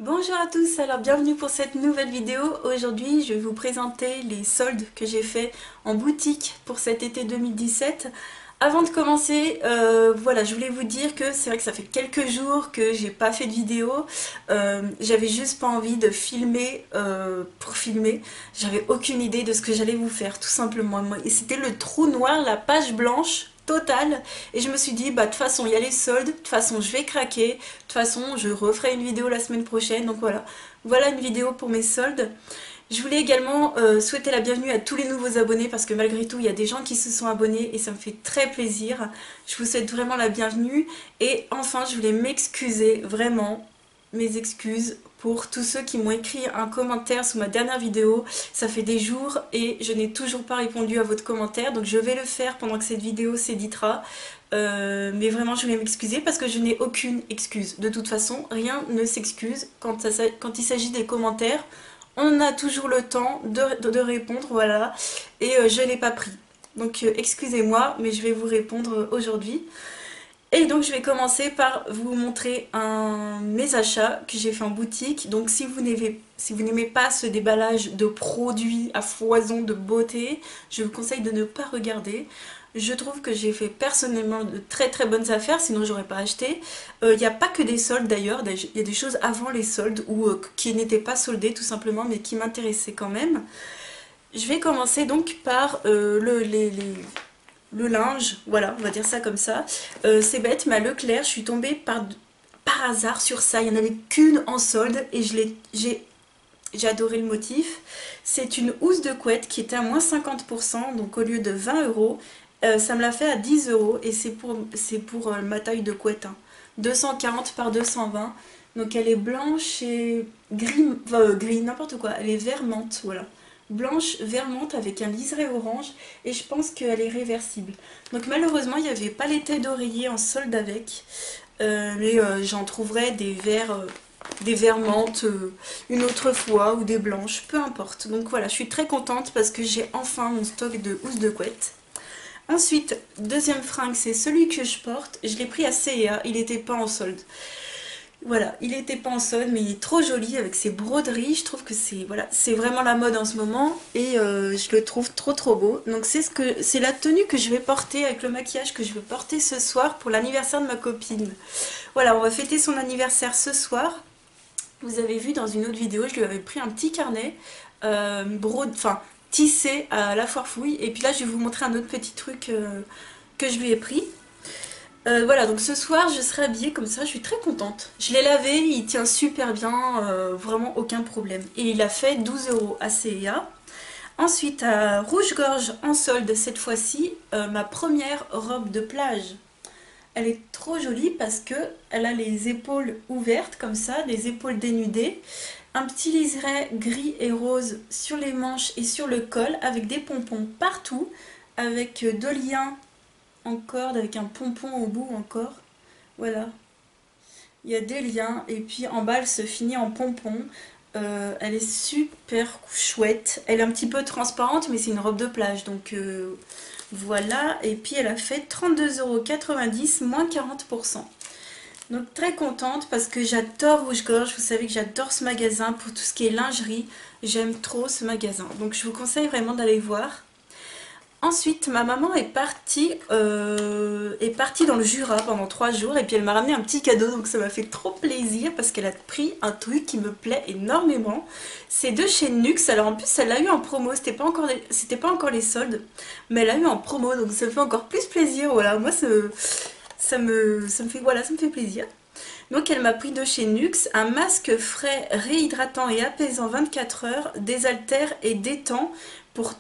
Bonjour à tous, alors bienvenue pour cette nouvelle vidéo. Aujourd'hui je vais vous présenter les soldes que j'ai fait en boutique pour cet été 2017. Avant de commencer, voilà, je voulais vous dire que c'est vrai que ça fait quelques jours que j'ai pas fait de vidéo. J'avais juste pas envie de filmer pour filmer. J'avais aucune idée de ce que j'allais vous faire, tout simplement. Et c'était le trou noir, la page blanche totale. Et je me suis dit, bah de toute façon, il y a les soldes, de toute façon, je vais craquer. De toute façon, je referai une vidéo la semaine prochaine. Donc voilà, voilà une vidéo pour mes soldes. Je voulais également souhaiter la bienvenue à tous les nouveaux abonnés parce que malgré tout il y a des gens qui se sont abonnés et ça me fait très plaisir. Je vous souhaite vraiment la bienvenue et enfin je voulais m'excuser, vraiment mes excuses pour tous ceux qui m'ont écrit un commentaire sous ma dernière vidéo. Ça fait des jours et je n'ai toujours pas répondu à votre commentaire, donc je vais le faire pendant que cette vidéo s'éditera. Mais vraiment je voulais m'excuser parce que je n'ai aucune excuse. De toute façon rien ne s'excuse quand il s'agit des commentaires. On a toujours le temps de répondre, voilà, et je ne l'ai pas pris. Donc excusez-moi, mais je vais vous répondre aujourd'hui. Et donc je vais commencer par vous montrer mes achats que j'ai fait en boutique. Donc si vous n'aimez pas ce déballage de produits à foison de beauté, je vous conseille de ne pas regarder. Je trouve que j'ai fait personnellement de très très bonnes affaires, sinon j'aurais pas acheté. Il n'y a pas que des soldes d'ailleurs, il y a des choses avant les soldes ou qui n'étaient pas soldées tout simplement, mais qui m'intéressaient quand même. Je vais commencer donc par le linge, voilà, on va dire ça comme ça. C'est bête, mais à Leclerc, je suis tombée par hasard sur ça. Il n'y en avait qu'une en solde et j'ai adoré le motif. C'est une housse de couette qui était à moins 50%, donc au lieu de 20 euros, ça me l'a fait à 10 euros et c'est pour ma taille de couette. Hein. 240 par 220. Donc elle est blanche et gris, gris, n'importe quoi. Elle est vermente, voilà. Blanche, vermente avec un liseré orange et je pense qu'elle est réversible. Donc malheureusement, il n'y avait pas les têtes d'oreiller en solde avec. Mais j'en trouverai des verts menthes une autre fois ou des blanches, peu importe. Donc voilà, je suis très contente parce que j'ai enfin mon stock de housses de couette. Ensuite, deuxième fringue, c'est celui que je porte. Je l'ai pris à C&A, il n'était pas en solde. Voilà, il n'était pas en solde, mais il est trop joli avec ses broderies. Je trouve que c'est vraiment la mode en ce moment et je le trouve trop beau. Donc c'est la tenue que je vais porter avec le maquillage que je vais porter ce soir pour l'anniversaire de ma copine. Voilà, on va fêter son anniversaire ce soir. Vous avez vu dans une autre vidéo, je lui avais pris un petit carnet tissé à la foire fouille. Et puis là, je vais vous montrer un autre petit truc que je lui ai pris. Voilà, donc ce soir, je serai habillée comme ça, je suis très contente. Je l'ai lavé, il tient super bien, vraiment aucun problème. Et il a fait 12 euros à C&A. Ensuite, à Rouge-Gorge, en solde cette fois-ci, ma première robe de plage. Elle est trop jolie parce que elle a les épaules ouvertes comme ça, les épaules dénudées, un petit liseré gris et rose sur les manches et sur le col avec des pompons partout, avec deux liens en corde avec un pompon au bout encore. Voilà, il y a des liens et puis en bas elle se finit en pompon. Elle est super chouette. Elle est un petit peu transparente mais c'est une robe de plage donc voilà. Et puis elle a fait 32,90 € moins 40%. Donc très contente parce que j'adore Rouge-Gorge. Vous savez que j'adore ce magasin pour tout ce qui est lingerie. J'aime trop ce magasin. Donc je vous conseille vraiment d'aller voir. Ensuite, ma maman est partie dans le Jura pendant 3 jours et puis elle m'a ramené un petit cadeau, donc ça m'a fait trop plaisir parce qu'elle a pris un truc qui me plaît énormément. C'est de chez Nuxe. Alors en plus elle l'a eu en promo, c'était pas encore les soldes, mais elle l'a eu en promo donc ça me fait encore plus plaisir. Voilà, moi ça me fait plaisir. Donc elle m'a pris de chez Nuxe un masque frais, réhydratant et apaisant 24 heures, désaltère et détend pour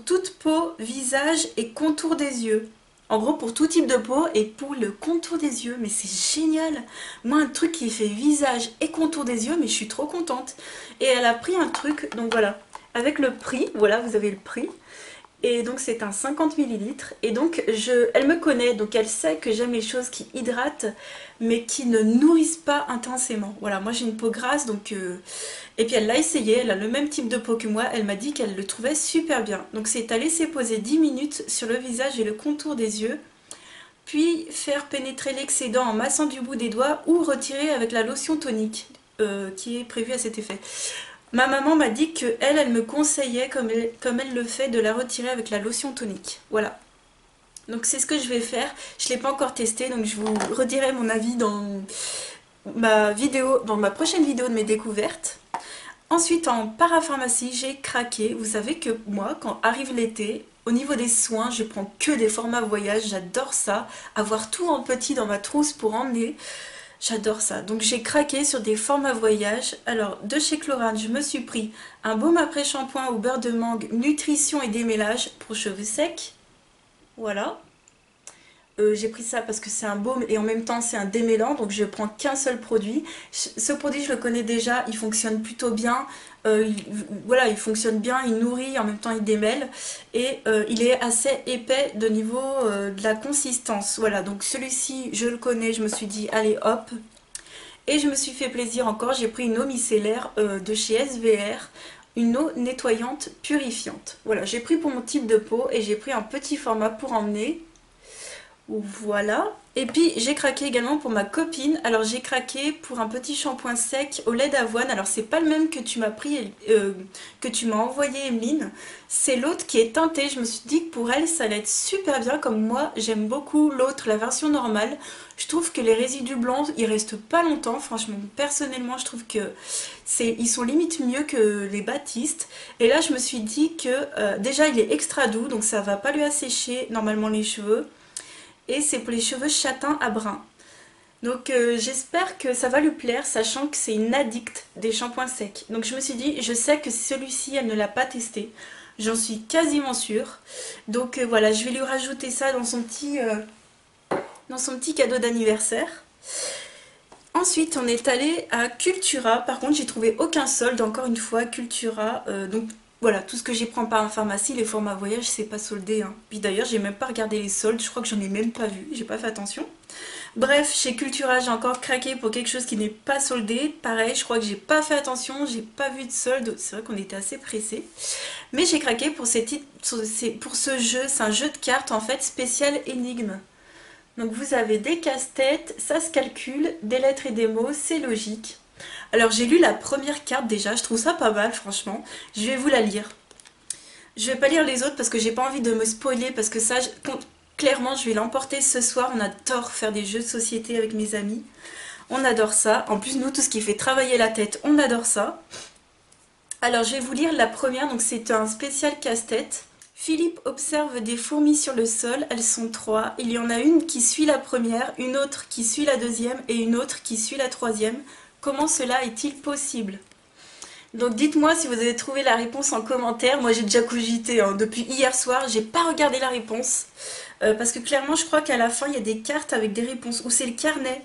toute peau, visage et contour des yeux. En gros pour tout type de peau et pour le contour des yeux. Mais c'est génial. Moi un truc qui fait visage et contour des yeux, mais je suis trop contente. Et elle a pris un truc, donc voilà, avec le prix, voilà vous avez le prix. Et donc c'est un 50 ml et donc elle me connaît, donc elle sait que j'aime les choses qui hydratent mais qui ne nourrissent pas intensément. Voilà, moi j'ai une peau grasse donc et puis elle l'a essayé, elle a le même type de peau que moi, elle m'a dit qu'elle le trouvait super bien. Donc c'est à laisser poser 10 minutes sur le visage et le contour des yeux, puis faire pénétrer l'excédent en massant du bout des doigts ou retirer avec la lotion tonique. qui est prévu à cet effet. Ma maman m'a dit que elle me conseillait, comme elle le fait, de la retirer avec la lotion tonique. Voilà. Donc c'est ce que je vais faire. Je ne l'ai pas encore testé, donc je vous redirai mon avis dans ma prochaine vidéo de mes découvertes. Ensuite, en parapharmacie, j'ai craqué. Vous savez que moi, quand arrive l'été, au niveau des soins, je prends que des formats voyage. J'adore ça. Avoir tout en petit dans ma trousse pour emmener. J'adore ça. Donc j'ai craqué sur des formats voyage. Alors, de chez Chlorane, je me suis pris un baume après shampoing au beurre de mangue, nutrition et démêlage pour cheveux secs. Voilà. J'ai pris ça parce que c'est un baume et en même temps c'est un démêlant, donc je prends qu'un seul produit. Ce produit je le connais déjà, il fonctionne plutôt bien. Voilà, il fonctionne bien, il nourrit, en même temps il démêle. Et il est assez épais de niveau de la consistance. Voilà, donc celui-ci je le connais, je me suis dit allez hop. Et je me suis fait plaisir encore, j'ai pris une eau micellaire de chez SVR. Une eau nettoyante purifiante. Voilà, j'ai pris pour mon type de peau et j'ai pris un petit format pour emmener. Voilà. Et puis j'ai craqué également pour ma copine. Alors j'ai craqué pour un petit shampoing sec au lait d'avoine. Alors c'est pas le même que tu m'as pris, que tu m'as envoyé, Emeline. C'est l'autre qui est teinté. Je me suis dit que pour elle ça allait être super bien. Comme moi j'aime beaucoup l'autre, la version normale. Je trouve que les résidus blancs ils restent pas longtemps. Franchement personnellement je trouve que ils sont limite mieux que les Baptiste. Et là je me suis dit que déjà il est extra doux. Donc ça va pas lui assécher normalement les cheveux. Et c'est pour les cheveux châtains à brun. Donc j'espère que ça va lui plaire, sachant que c'est une addict des shampoings secs. Donc je me suis dit, je sais que celui-ci, elle ne l'a pas testé. J'en suis quasiment sûre. Donc voilà, je vais lui rajouter ça dans son petit cadeau d'anniversaire. Ensuite, on est allé à Cultura. Par contre, j'ai trouvé aucun solde, encore une fois, Cultura. Donc voilà, tout ce que j'ai pris en parapharmacie, les formats voyage, c'est pas soldé. Hein. Puis d'ailleurs, j'ai même pas regardé les soldes, je crois que j'en ai même pas vu, j'ai pas fait attention. Bref, chez Cultura, j'ai encore craqué pour quelque chose qui n'est pas soldé. Pareil, je crois que j'ai pas fait attention, j'ai pas vu de solde. C'est vrai qu'on était assez pressés. Mais j'ai craqué pour ce jeu, c'est un jeu de cartes en fait spécial énigme. Donc vous avez des casse-têtes, ça se calcule, des lettres et des mots, c'est logique. Alors j'ai lu la première carte déjà, je trouve ça pas mal franchement. Je vais vous la lire. Je vais pas lire les autres parce que j'ai pas envie de me spoiler parce que ça, clairement je vais l'emporter ce soir. On adore faire des jeux de société avec mes amis. On adore ça. En plus nous, tout ce qui fait travailler la tête, on adore ça. Alors je vais vous lire la première, donc c'est un spécial casse-tête. Philippe observe des fourmis sur le sol, elles sont 3. Il y en a une qui suit la première, une autre qui suit la deuxième et une autre qui suit la troisième. Comment cela est-il possible? Donc dites-moi si vous avez trouvé la réponse en commentaire. Moi j'ai déjà cogité, hein. Depuis hier soir, j'ai pas regardé la réponse. Parce que clairement je crois qu'à la fin il y a des cartes avec des réponses. Ou c'est le carnet.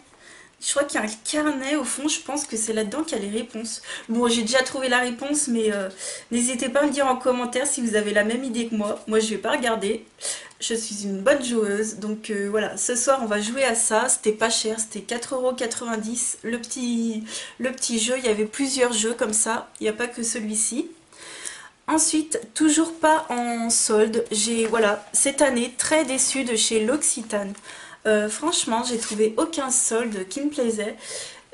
Je crois qu'il y a un carnet au fond, je pense que c'est là-dedans qu'il y a les réponses. Bon, j'ai déjà trouvé la réponse, mais n'hésitez pas à me dire en commentaire si vous avez la même idée que moi. Moi, je vais pas regarder. Je suis une bonne joueuse. Donc voilà, ce soir, on va jouer à ça. C'était pas cher, c'était 4,90 €. Le petit jeu, il y avait plusieurs jeux comme ça. Il n'y a pas que celui-ci. Ensuite, toujours pas en solde. Voilà, cette année, très déçue de chez L'Occitane. Franchement, j'ai trouvé aucun solde qui me plaisait.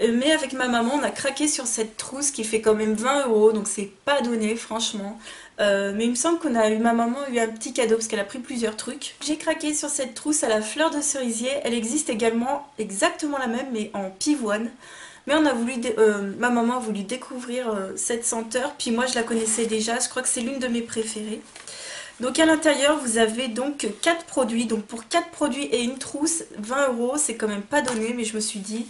Mais avec ma maman, on a craqué sur cette trousse qui fait quand même 20 €. Donc c'est pas donné, franchement. Mais il me semble ma maman a eu un petit cadeau parce qu'elle a pris plusieurs trucs. J'ai craqué sur cette trousse à la fleur de cerisier. Elle existe également exactement la même, mais en pivoine. Mais ma maman a voulu découvrir cette senteur. Puis moi, je la connaissais déjà. Je crois que c'est l'une de mes préférées. Donc à l'intérieur vous avez donc 4 produits, donc pour 4 produits et une trousse, 20 €, c'est quand même pas donné, mais je me suis dit,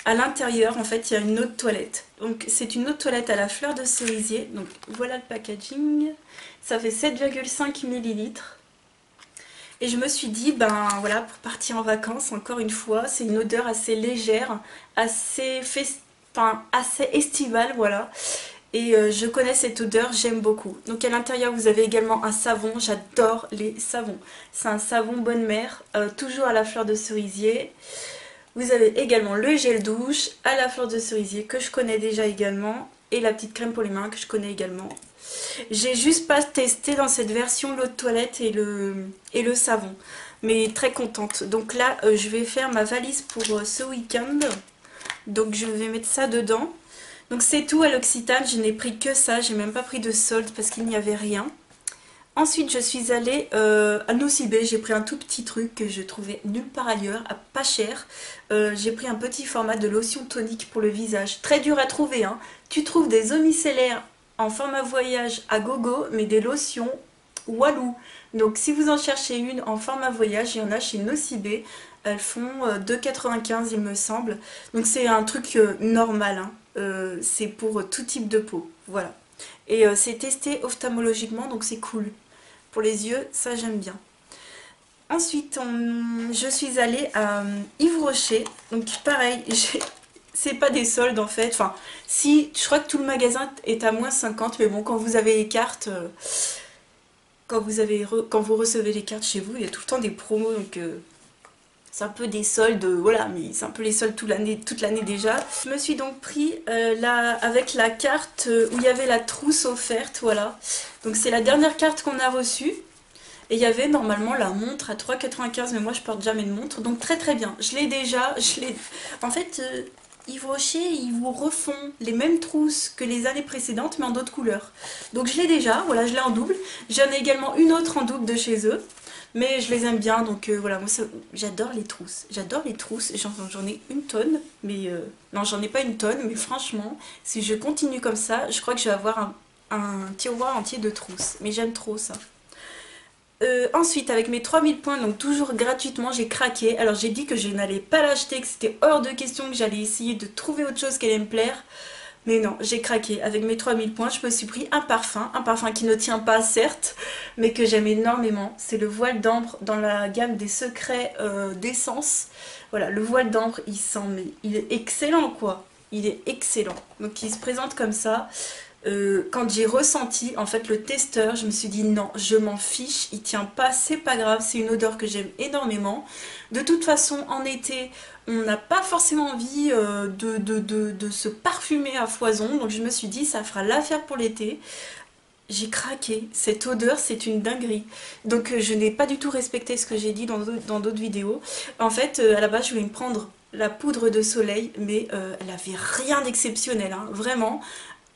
à l'intérieur en fait il y a une eau de toilette. Donc c'est une eau de toilette à la fleur de cerisier, donc voilà le packaging, ça fait 7,5 ml. Et je me suis dit, ben voilà, pour partir en vacances, encore une fois, c'est une odeur assez légère, assez estivale, voilà. Et je connais cette odeur, j'aime beaucoup. Donc à l'intérieur vous avez également un savon, j'adore les savons. C'est un savon Bonne Mère, toujours à la fleur de cerisier. Vous avez également le gel douche à la fleur de cerisier que je connais déjà également. Et la petite crème pour les mains que je connais également. J'ai juste pas testé dans cette version l'eau de toilette et le savon. Mais très contente. Donc là je vais faire ma valise pour ce week-end. Donc je vais mettre ça dedans. Donc c'est tout à l'Occitane, je n'ai pris que ça, j'ai même pas pris de solde parce qu'il n'y avait rien. Ensuite, je suis allée à Nocibé, j'ai pris un tout petit truc que je trouvais nulle part ailleurs, à pas cher. J'ai pris un petit format de lotion tonique pour le visage, très dur à trouver, hein. Tu trouves des eaux micellaires en format voyage à gogo, mais des lotions walou. Donc si vous en cherchez une en format voyage, il y en a chez Nocibé. Elles font 2,95 il me semble. Donc c'est un truc normal, hein. C'est pour tout type de peau. Voilà. Et c'est testé ophtalmologiquement, donc c'est cool. Pour les yeux, ça j'aime bien. Ensuite, je suis allée à Yves Rocher. Donc pareil, c'est pas des soldes en fait. Enfin, si, je crois que tout le magasin est à moins 50, mais bon, quand vous avez les cartes, quand vous recevez les cartes chez vous, il y a tout le temps des promos, donc c'est un peu des soldes, voilà, mais c'est un peu les soldes toute l'année déjà. Je me suis donc pris avec la carte où il y avait la trousse offerte, voilà. Donc c'est la dernière carte qu'on a reçue. Et il y avait normalement la montre à 3,95, mais moi je porte jamais de montre, donc très très bien. Je l'ai déjà, En fait, Yves Rocher, ils vous refont les mêmes trousses que les années précédentes, mais en d'autres couleurs. Donc je l'ai déjà, voilà, je l'ai en double. J'en ai également une autre en double de chez eux. Mais je les aime bien, donc voilà, moi j'adore les trousses. J'adore les trousses, j'en ai une tonne, mais non, j'en ai pas une tonne, mais franchement, si je continue comme ça, je crois que je vais avoir un tiroir entier de trousses. Mais j'aime trop ça. Ensuite, avec mes 3000 points, donc toujours gratuitement, j'ai craqué. Alors j'ai dit que je n'allais pas l'acheter, que c'était hors de question, que j'allais essayer de trouver autre chose qui allait me plaire. Mais non, j'ai craqué. Avec mes 3000 points, je me suis pris un parfum qui ne tient pas certes, mais que j'aime énormément. C'est le voile d'ambre dans la gamme des secrets d'essence. Voilà, le voile d'ambre, il sent, mais il est excellent quoi. Il est excellent. Donc il se présente comme ça. Quand j'ai ressenti en fait le testeur, je me suis dit non, je m'en fiche, il tient pas, c'est pas grave, c'est une odeur que j'aime énormément. De toute façon, en été, on n'a pas forcément envie de se parfumer à foison, donc je me suis dit ça fera l'affaire pour l'été. J'ai craqué, cette odeur c'est une dinguerie. Donc je n'ai pas du tout respecté ce que j'ai dit dans d'autres vidéos. En fait, à la base, je voulais me prendre la poudre de soleil, mais elle avait rien d'exceptionnel, hein, vraiment.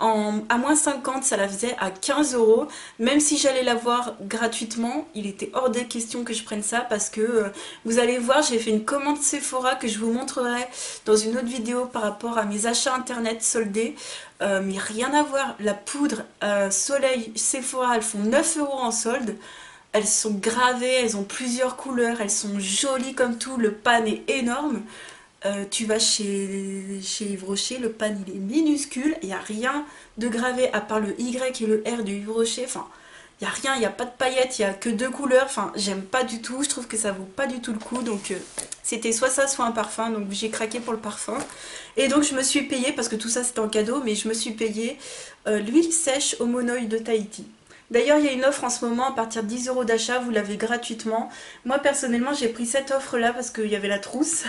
À moins 50, ça la faisait à 15 euros. Même si j'allais l'avoir gratuitement, il était hors des questions que je prenne ça parce que vous allez voir, j'ai fait une commande Sephora que je vous montrerai dans une autre vidéo par rapport à mes achats internet soldés. Mais rien à voir. La poudre Soleil Sephora, elles font 9 euros en solde. Elles sont gravées, elles ont plusieurs couleurs, elles sont jolies comme tout. Le pan est énorme. Tu vas chez Yves Rocher, le pan il est minuscule, il n'y a rien de gravé à part le Y et le R du Yves Rocher, enfin il n'y a rien, il n'y a pas de paillettes, il n'y a que deux couleurs, enfin j'aime pas du tout, je trouve que ça vaut pas du tout le coup, donc c'était soit ça soit un parfum, donc j'ai craqué pour le parfum. Et donc je me suis payée, parce que tout ça c'était en cadeau, mais je me suis payée l'huile sèche au monoï de Tahiti. D'ailleurs, il y a une offre en ce moment, à partir de 10 euros d'achat, vous l'avez gratuitement. Moi, personnellement, j'ai pris cette offre-là parce qu'il y avait la trousse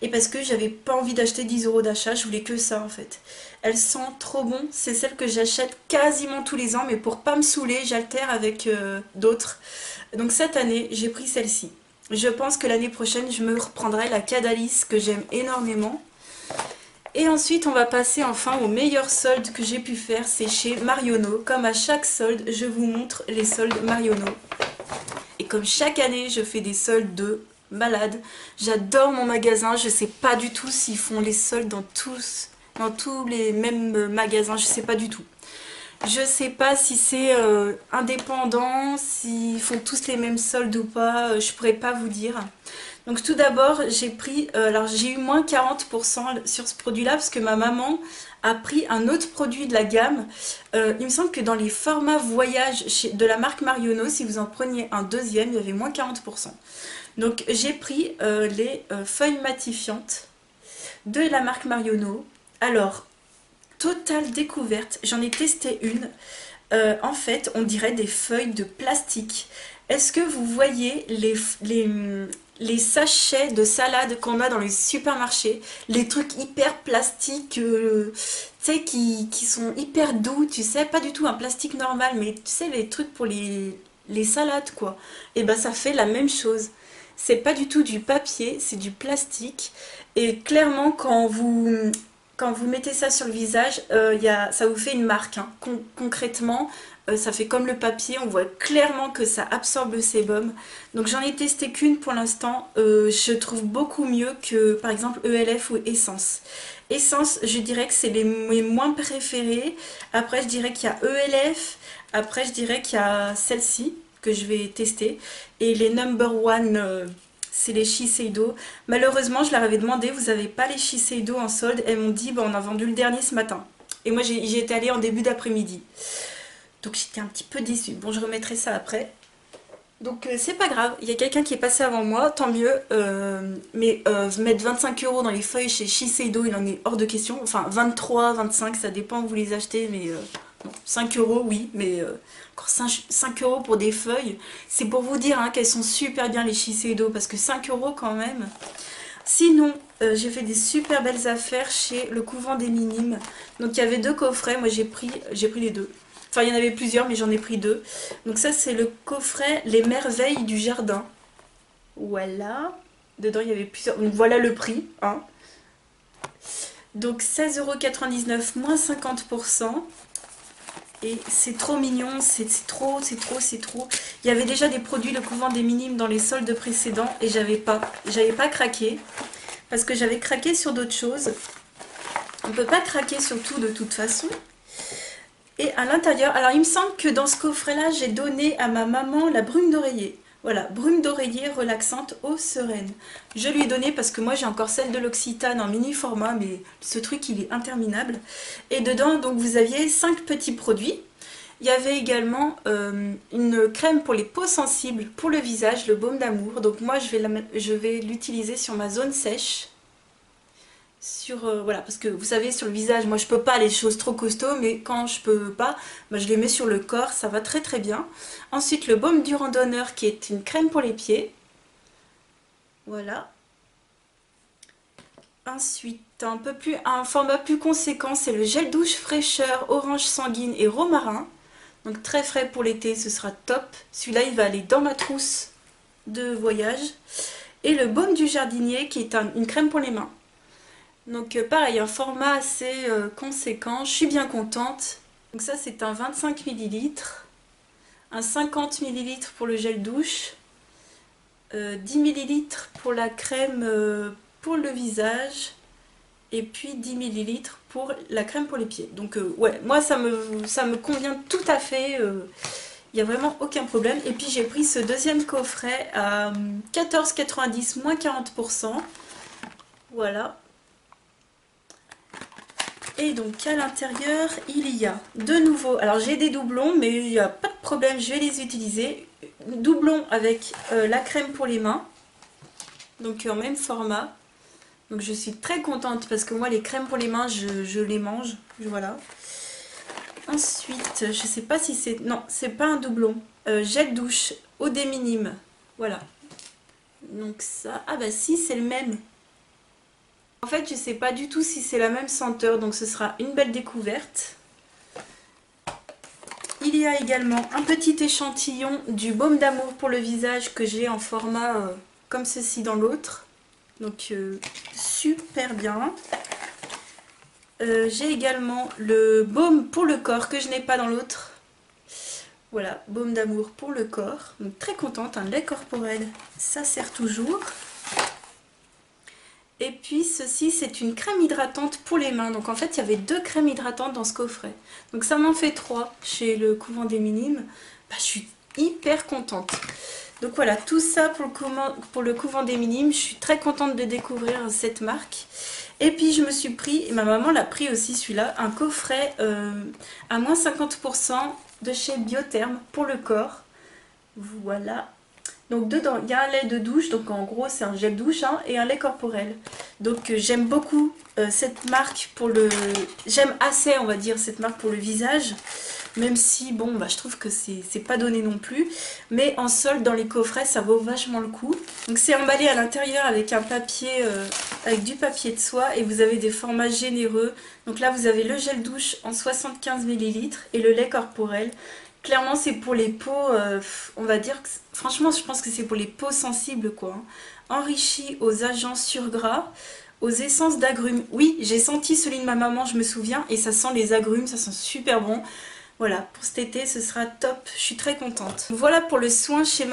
et parce que j'avais pas envie d'acheter 10 euros d'achat, je voulais que ça en fait. Elle sent trop bon, c'est celle que j'achète quasiment tous les ans, mais pour pas me saouler, j'altère avec d'autres. Donc cette année, j'ai pris celle-ci. Je pense que l'année prochaine, je me reprendrai la Cadalis que j'aime énormément. Et ensuite, on va passer enfin au meilleur solde que j'ai pu faire, c'est chez Marionneau. Comme à chaque solde, je vous montre les soldes Marionneau. Et comme chaque année, je fais des soldes de malade. J'adore mon magasin, je sais pas du tout s'ils font les soldes dans tous les mêmes magasins, je sais pas du tout. Je sais pas si c'est indépendant, s'ils font tous les mêmes soldes ou pas, je pourrais pas vous dire. Donc tout d'abord, alors j'ai eu moins 40% sur ce produit-là parce que ma maman a pris un autre produit de la gamme. Il me semble que dans les formats voyage de la marque Marionneau, si vous en preniez un deuxième, il y avait moins 40%. Donc j'ai pris les feuilles matifiantes de la marque Marionneau. Alors, totale découverte, j'en ai testé une. En fait, on dirait des feuilles de plastique. Est-ce que vous voyez les sachets de salade qu'on a dans les supermarchés, les trucs hyper plastiques, tu sais, qui sont hyper doux, tu sais, pas du tout un plastique normal, mais tu sais, les trucs pour les salades, quoi. Et ben ça fait la même chose. C'est pas du tout du papier, c'est du plastique. Et clairement, quand vous quand vous mettez ça sur le visage, ça vous fait une marque, hein. Concrètement, ça fait comme le papier, on voit clairement que ça absorbe le sébum. Donc j'en ai testé qu'une pour l'instant, je trouve beaucoup mieux que par exemple ELF ou Essence. Essence, je dirais que c'est mes moins préférés. Après je dirais qu'il y a ELF, après je dirais qu'il y a celle-ci que je vais tester. Et les number one, c'est les Shiseido. Malheureusement, je leur avais demandé, vous n'avez pas les Shiseido en solde? Elles m'ont dit, bah, on a vendu le dernier ce matin. Et moi, j'y étais allée en début d'après-midi. Donc j'étais un petit peu déçue. Bon, je remettrai ça après. Donc c'est pas grave, il y a quelqu'un qui est passé avant moi, tant mieux. Mais mettre 25 € dans les feuilles chez Shiseido, il en est hors de question. Enfin 23, 25, ça dépend où vous les achetez, mais non, 5 € oui, mais encore 5 € pour des feuilles. C'est pour vous dire hein, qu'elles sont super bien les Shiseido, parce que 5 € quand même. Sinon, j'ai fait des super belles affaires chez le Couvent des Minimes. Donc il y avait 2 coffrets, moi j'ai pris les 2. Enfin, il y en avait plusieurs, mais j'en ai pris 2. Donc ça, c'est le coffret Les Merveilles du Jardin. Voilà. Dedans, il y avait plusieurs... Donc voilà le prix. Hein. Donc 16,99 € moins 50%. Et c'est trop mignon, c'est trop. Il y avait déjà des produits Le Couvent des Minimes dans les soldes précédents et j'avais pas craqué. Parce que j'avais craqué sur d'autres choses. On ne peut pas craquer sur tout de toute façon. Et à l'intérieur, alors il me semble que dans ce coffret-là, j'ai donné à ma maman la brume d'oreiller. Voilà, brume d'oreiller relaxante eau sereine. Je lui ai donné parce que moi j'ai encore celle de l'Occitane en mini format, mais ce truc il est interminable. Et dedans, donc vous aviez 5 petits produits. Il y avait également une crème pour les peaux sensibles, pour le visage, le baume d'amour. Donc moi je vais l'utiliser sur ma zone sèche. Voilà, parce que vous savez sur le visage moi je peux pas les choses trop costauds, mais quand je peux pas, bah, je les mets sur le corps, ça va très très bien. Ensuite le baume du randonneur qui est une crème pour les pieds, voilà. Ensuite un format plus conséquent, c'est le gel douche fraîcheur orange sanguine et romarin, donc très frais pour l'été, ce sera top. Celui-là il va aller dans ma trousse de voyage. Et le baume du jardinier qui est une crème pour les mains. Donc pareil, un format assez conséquent, je suis bien contente. Donc ça c'est un 25 ml, un 50 ml pour le gel douche, 10 ml pour la crème pour le visage, et puis 10 ml pour la crème pour les pieds. Donc ouais, moi ça me convient tout à fait, il n'y a vraiment aucun problème. Et puis j'ai pris ce deuxième coffret à 14,90 moins 40%, voilà. Et donc à l'intérieur, il y a de nouveau, alors j'ai des doublons, mais il n'y a pas de problème, je vais les utiliser. Doublons avec la crème pour les mains, donc en même format. Donc je suis très contente parce que moi les crèmes pour les mains, je les mange, voilà. Ensuite, je sais pas si c'est... Non, c'est pas un doublon. Gel douche eau des minimes, voilà. Donc ça, ah bah si, c'est le même. En fait, je sais pas du tout si c'est la même senteur, donc ce sera une belle découverte. Il y a également un petit échantillon du baume d'amour pour le visage que j'ai en format comme ceci dans l'autre. Donc super bien. J'ai également le baume pour le corps que je n'ai pas dans l'autre. Voilà, baume d'amour pour le corps. Donc très contente, un lait corporel, ça sert toujours. Et puis ceci c'est une crème hydratante pour les mains. Donc en fait il y avait 2 crèmes hydratantes dans ce coffret. Donc ça m'en fait 3 chez le Couvent des Minimes. Bah, je suis hyper contente. Donc voilà, tout ça pour le Couvent des Minimes. Je suis très contente de découvrir cette marque. Et puis je me suis pris, et ma maman l'a pris aussi celui-là, un coffret à moins 50% de chez Biotherme pour le corps. Voilà. Donc dedans, il y a un lait de douche, donc en gros c'est un gel douche hein, et un lait corporel. Donc j'aime beaucoup cette marque pour le... J'aime assez, on va dire, cette marque pour le visage. Même si, bon, bah, je trouve que c'est pas donné non plus. Mais en solde, dans les coffrets, ça vaut vachement le coup. Donc c'est emballé à l'intérieur avec un papier, avec du papier de soie. Et vous avez des formats généreux. Donc là, vous avez le gel douche en 75 ml et le lait corporel. Clairement, c'est pour les peaux, on va dire, que, franchement, je pense que c'est pour les peaux sensibles, quoi. Enrichi aux agents surgras, aux essences d'agrumes. Oui, j'ai senti celui de ma maman, je me souviens, et ça sent les agrumes, ça sent super bon. Voilà, pour cet été, ce sera top, je suis très contente. Voilà pour le soin chez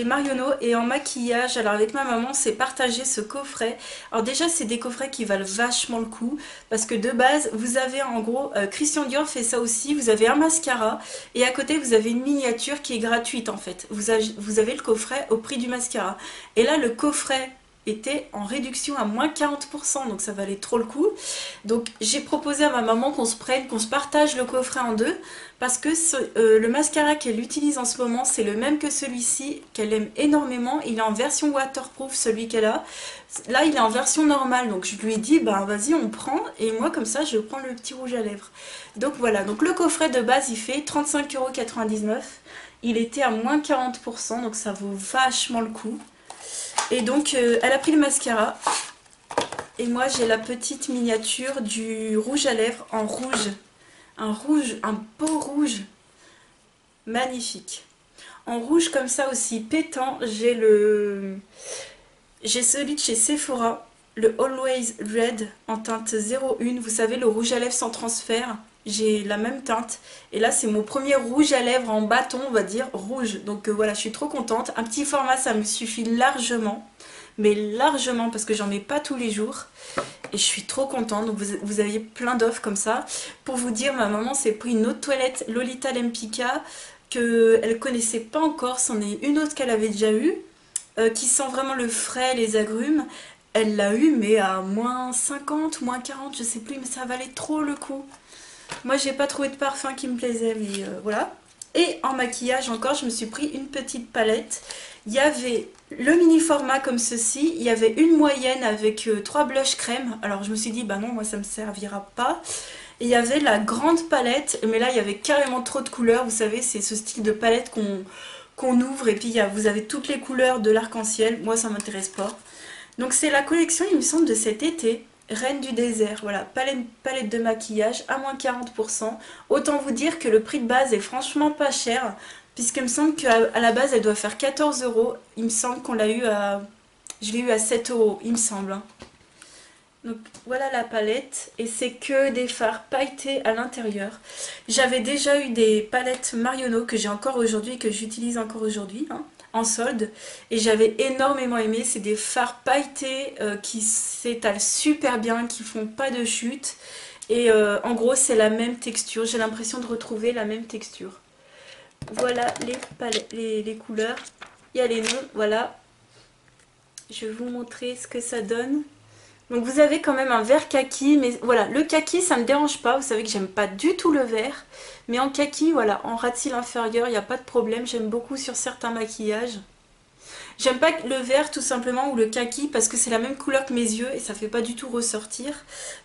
Marionneau. Et en maquillage, alors avec ma maman, c'est partagé ce coffret. Alors déjà, c'est des coffrets qui valent vachement le coup, parce que de base, vous avez en gros, Christian Dior fait ça aussi, vous avez un mascara, et à côté, vous avez une miniature qui est gratuite en fait. Vous avez le coffret au prix du mascara. Et là, le coffret était en réduction à moins 40%, donc ça valait trop le coup. Donc j'ai proposé à ma maman qu'on se partage le coffret en deux, parce que le mascara qu'elle utilise en ce moment, c'est le même que celui-ci, qu'elle aime énormément. Il est en version waterproof, celui qu'elle a. Là, il est en version normale, donc je lui ai dit, bah vas-y, on prend, et moi comme ça, je prends le petit rouge à lèvres. Donc voilà, donc le coffret de base, il fait 35,99 €. Il était à moins 40%, donc ça vaut vachement le coup. Et donc elle a pris le mascara et moi j'ai la petite miniature du rouge à lèvres en rouge, un beau rouge magnifique. En rouge comme ça aussi pétant, j'ai celui de chez Sephora, le Always Red en teinte 01, vous savez le rouge à lèvres sans transfert. J'ai la même teinte et là c'est mon premier rouge à lèvres en bâton, on va dire rouge, donc voilà, je suis trop contente. Un petit format, ça me suffit largement, mais largement, parce que j'en mets pas tous les jours et je suis trop contente. Donc vous aviez plein d'offres comme ça. Pour vous dire, ma maman s'est pris une autre toilette Lolita Lempicka qu'elle connaissait pas encore, c'en est une autre qu'elle avait déjà eue, qui sent vraiment le frais, les agrumes. Elle l'a eu mais à moins 50, moins 40, je sais plus, mais ça valait trop le coup. Moi j'ai pas trouvé de parfum qui me plaisait, mais voilà. Et en maquillage encore, je me suis pris une petite palette. Il y avait le mini format comme ceci, il y avait une moyenne avec 3 blushs crème. Alors je me suis dit, bah non, moi ça me servira pas. Et il y avait la grande palette, mais là il y avait carrément trop de couleurs. Vous savez, c'est ce style de palette qu'on ouvre et puis vous avez toutes les couleurs de l'arc-en-ciel. Moi ça m'intéresse pas. Donc c'est la collection, il me semble, de cet été. Reine du désert, voilà, palette de maquillage à moins 40%. Autant vous dire que le prix de base est franchement pas cher, puisqu'il me semble qu'à la base elle doit faire 14 €. Il me semble qu'on l'a eu à... Je l'ai eu à 7 €, il me semble. Hein. Donc voilà la palette, et c'est que des fards pailletés à l'intérieur. J'avais déjà eu des palettes Marionneau que j'ai encore aujourd'hui, que j'utilise encore aujourd'hui, hein, en solde, et j'avais énormément aimé. C'est des fards pailletés qui s'étalent super bien, qui font pas de chute, et en gros c'est la même texture. J'ai l'impression de retrouver la même texture. Voilà les couleurs, il y a les noms, voilà. Je vais vous montrer ce que ça donne. Donc vous avez quand même un vert kaki, mais voilà, le kaki ça me dérange pas, vous savez que j'aime pas du tout le vert, mais en kaki, voilà, en ras de cils inférieur, il n'y a pas de problème, j'aime beaucoup sur certains maquillages. J'aime pas le vert tout simplement ou le kaki parce que c'est la même couleur que mes yeux et ça fait pas du tout ressortir,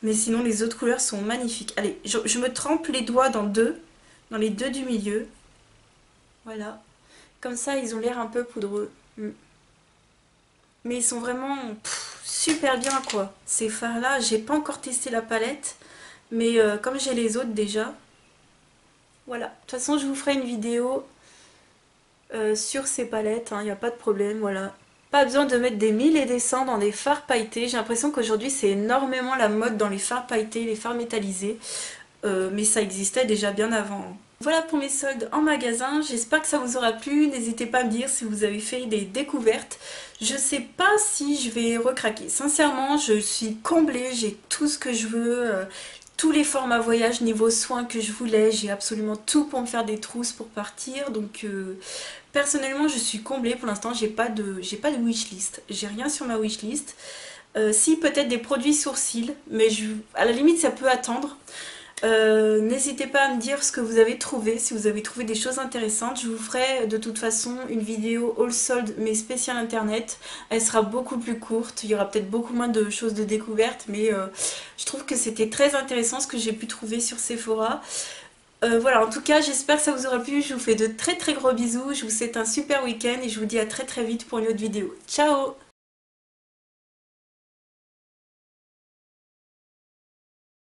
mais sinon les autres couleurs sont magnifiques. Allez, je me trempe les doigts dans les deux du milieu, voilà, comme ça ils ont l'air un peu poudreux. Mais ils sont vraiment super bien quoi. Ces fards là, j'ai pas encore testé la palette, mais comme j'ai les autres déjà, voilà. De toute façon je vous ferai une vidéo sur ces palettes, il n'y a pas de problème, voilà. Pas besoin de mettre des 1000 et des 100 dans des fards pailletés. J'ai l'impression qu'aujourd'hui c'est énormément la mode dans les fards pailletés, les fards métallisés. Mais ça existait déjà bien avant. Voilà pour mes soldes en magasin, j'espère que ça vous aura plu, n'hésitez pas à me dire si vous avez fait des découvertes. Je sais pas si je vais recraquer, sincèrement je suis comblée, j'ai tout ce que je veux, tous les formats voyage niveau soins que je voulais, j'ai absolument tout pour me faire des trousses pour partir, donc personnellement je suis comblée pour l'instant, j'ai pas de wishlist, j'ai rien sur ma wishlist. Si peut-être des produits sourcils, mais à la limite ça peut attendre. N'hésitez pas à me dire ce que vous avez trouvé, si vous avez trouvé des choses intéressantes. Je vous ferai de toute façon une vidéo all sold mais spéciale internet. Elle sera beaucoup plus courte, il y aura peut-être beaucoup moins de choses de découverte, mais je trouve que c'était très intéressant ce que j'ai pu trouver sur Sephora. Voilà, en tout cas j'espère que ça vous aura plu, je vous fais de très très gros bisous, je vous souhaite un super week-end et je vous dis à très très vite pour une autre vidéo. Ciao!